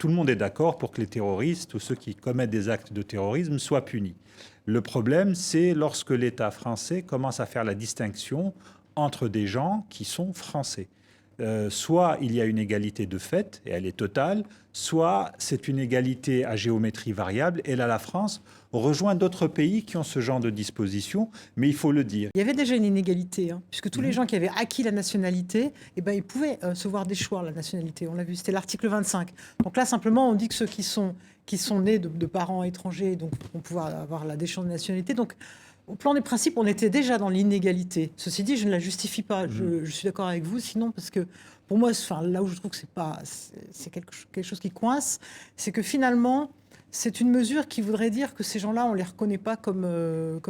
tout le monde est d'accord pour que les terroristes ou ceux qui commettent des actes de terrorisme soient punis. Le problème, c'est lorsque l'État français commence à faire la distinction entre des gens qui sont français. Soit il y a une égalité de fait, et elle est totale, soit c'est une égalité à géométrie variable, et là la France rejoint d'autres pays qui ont ce genre de disposition, mais il faut le dire. Il y avait déjà une inégalité, puisque tous les gens qui avaient acquis la nationalité, ils pouvaient se voir déchoir la nationalité. On l'a vu, c'était l'article 25. Donc là, simplement, on dit que ceux qui sont nés de parents étrangers donc, vont pouvoir avoir la déchéance de nationalité. Donc, au plan des principes, on était déjà dans l'inégalité. Ceci dit, je ne la justifie pas. Je suis d'accord avec vous, sinon, parce que pour moi, là où je trouve que c'est quelque chose qui coince, c'est que finalement, c'est une mesure qui voudrait dire que ces gens-là, on ne les reconnaît pas comme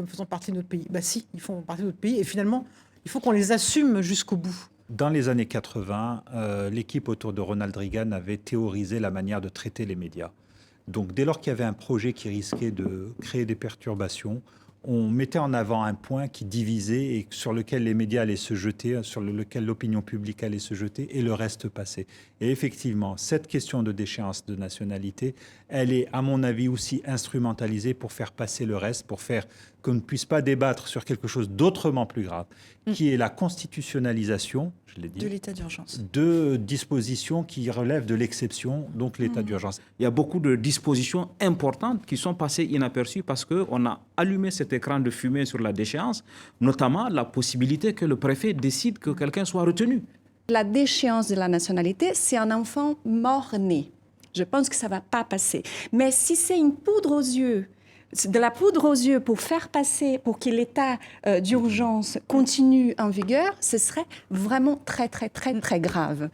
faisant partie de notre pays. Bah si, ils font partie de notre pays, et finalement, il faut qu'on les assume jusqu'au bout. Dans les années 80, l'équipe autour de Ronald Reagan avait théorisé la manière de traiter les médias. Donc, dès lors qu'il y avait un projet qui risquait de créer des perturbations, on mettait en avant un point qui divisait et sur lequel les médias allaient se jeter, sur lequel l'opinion publique allait se jeter, et le reste passait. Et effectivement, cette question de déchéance de nationalité, elle est, à mon avis, aussi instrumentalisée pour faire passer le reste, pour faire qu'on ne puisse pas débattre sur quelque chose d'autrement plus grave, qui est la constitutionnalisation, je l'ai dit, de l'état d'urgence, de dispositions qui relèvent de l'exception, donc l'état d'urgence. Il y a beaucoup de dispositions importantes qui sont passées inaperçues parce qu'on a allumé cet écran de fumée sur la déchéance, notamment la possibilité que le préfet décide que quelqu'un soit retenu. La déchéance de la nationalité, c'est un enfant mort-né. Je pense que ça ne va pas passer. Mais si c'est une poudre aux yeux, de la poudre aux yeux pour faire passer, pour que l'état d'urgence continue en vigueur, ce serait vraiment très, très, très, très grave.